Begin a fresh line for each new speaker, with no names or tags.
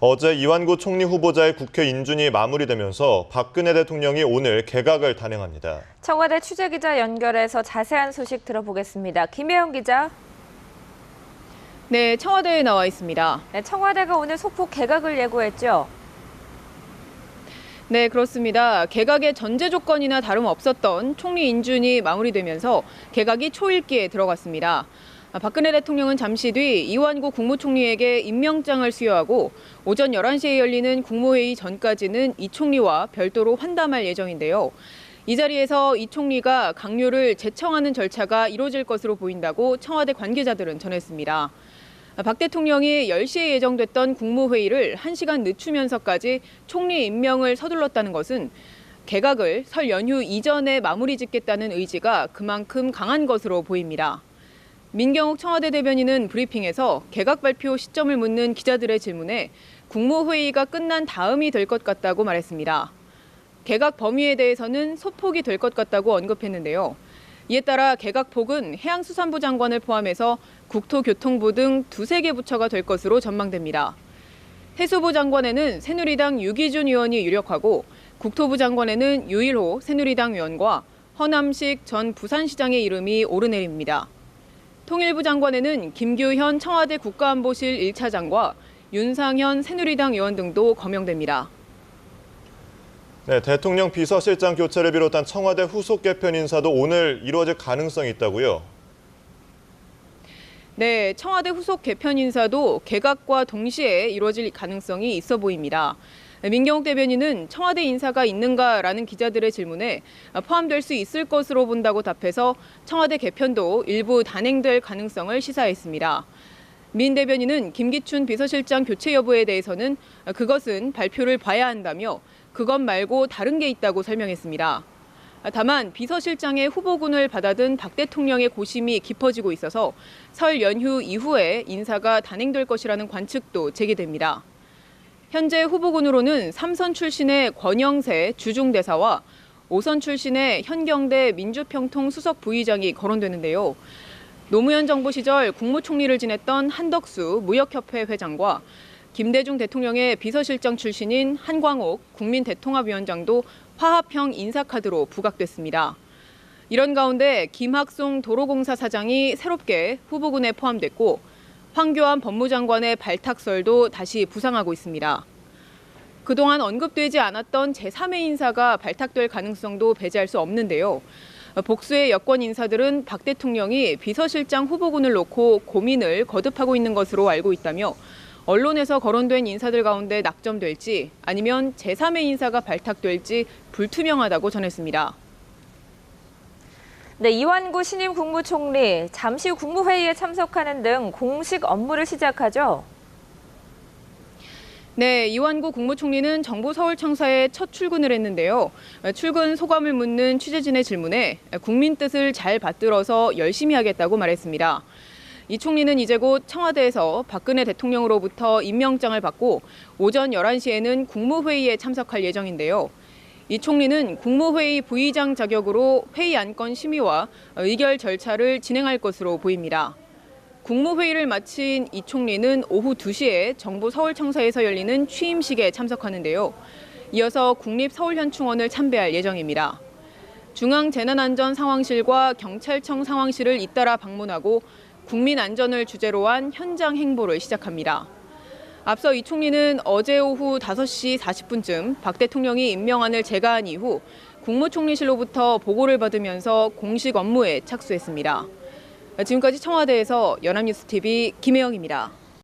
어제 이완구 총리 후보자의 국회 인준이 마무리되면서 박근혜 대통령이 오늘 개각을 단행합니다.
청와대 취재기자 연결해서 자세한 소식 들어보겠습니다. 김혜영 기자.
네, 청와대에 나와 있습니다.
네, 청와대가 오늘 소폭 개각을 예고했죠.
네, 그렇습니다. 개각의 전제 조건이나 다름없었던 총리 인준이 마무리되면서 개각이 초읽기에 들어갔습니다. 박근혜 대통령은 잠시 뒤 이완구 국무총리에게 임명장을 수여하고 오전 11시에 열리는 국무회의 전까지는 이 총리와 별도로 환담할 예정인데요. 이 자리에서 이 총리가 강요를 재청하는 절차가 이루어질 것으로 보인다고 청와대 관계자들은 전했습니다. 박 대통령이 10시에 예정됐던 국무회의를 1시간 늦추면서까지 총리 임명을 서둘렀다는 것은 개각을 설 연휴 이전에 마무리 짓겠다는 의지가 그만큼 강한 것으로 보입니다. 민경욱 청와대 대변인은 브리핑에서 개각 발표 시점을 묻는 기자들의 질문에 국무회의가 끝난 다음이 될 것 같다고 말했습니다. 개각 범위에 대해서는 소폭이 될 것 같다고 언급했는데요. 이에 따라 개각폭은 해양수산부 장관을 포함해서 국토교통부 등 두세 개 부처가 될 것으로 전망됩니다. 해수부 장관에는 새누리당 유기준 의원이 유력하고 국토부 장관에는 유일호 새누리당 의원과 허남식 전 부산시장의 이름이 오르내립니다. 통일부 장관에는 김규현 청와대 국가안보실 1차장과 윤상현 새누리당 의원 등도 거명됩니다.
네, 대통령 비서실장 교체를 비롯한 청와대 후속 개편 인사도 오늘 이루어질 가능성이 있다고요?
네, 청와대 후속 개편 인사도 개각과 동시에 이루어질 가능성이 있어 보입니다. 민경욱 대변인은 청와대 인사가 있는가라는 기자들의 질문에 포함될 수 있을 것으로 본다고 답해서 청와대 개편도 일부 단행될 가능성을 시사했습니다. 민 대변인은 김기춘 비서실장 교체 여부에 대해서는 그것은 발표를 봐야 한다며 그것 말고 다른 게 있다고 설명했습니다. 다만 비서실장의 후보군을 받아든 박 대통령의 고심이 깊어지고 있어서 설 연휴 이후에 인사가 단행될 것이라는 관측도 제기됩니다. 현재 후보군으로는 3선 출신의 권영세 주중대사와 5선 출신의 현경대 민주평통 수석 부의장이 거론되는데요. 노무현 정부 시절 국무총리를 지냈던 한덕수 무역협회 회장과 김대중 대통령의 비서실장 출신인 한광옥 국민대통합위원장도 화합형 인사카드로 부각됐습니다. 이런 가운데 김학송 도로공사 사장이 새롭게 후보군에 포함됐고 황교안 법무장관의 발탁설도 다시 부상하고 있습니다. 그동안 언급되지 않았던 제3의 인사가 발탁될 가능성도 배제할 수 없는데요. 복수의 여권 인사들은 박 대통령이 비서실장 후보군을 놓고 고민을 거듭하고 있는 것으로 알고 있다며 언론에서 거론된 인사들 가운데 낙점될지 아니면 제3의 인사가 발탁될지 불투명하다고 전했습니다.
네, 이완구 신임 국무총리 잠시 후 국무회의에 참석하는 등 공식 업무를 시작하죠.
네, 이완구 국무총리는 정부 서울청사에 첫 출근을 했는데요. 출근 소감을 묻는 취재진의 질문에 국민 뜻을 잘 받들어서 열심히 하겠다고 말했습니다. 이 총리는 이제 곧 청와대에서 박근혜 대통령으로부터 임명장을 받고 오전 11시에는 국무회의에 참석할 예정인데요. 이 총리는 국무회의 부의장 자격으로 회의 안건 심의와 의결 절차를 진행할 것으로 보입니다. 국무회의를 마친 이 총리는 오후 2시에 정부 서울청사에서 열리는 취임식에 참석하는데요. 이어서 국립서울현충원을 참배할 예정입니다. 중앙재난안전상황실과 경찰청 상황실을 잇따라 방문하고 국민 안전을 주제로 한 현장 행보를 시작합니다. 앞서 이 총리는 어제 오후 5시 40분쯤 박 대통령이 임명안을 제거한 이후 국무총리실로부터 보고를 받으면서 공식 업무에 착수했습니다. 지금까지 청와대에서 연합뉴스TV 김혜영입니다.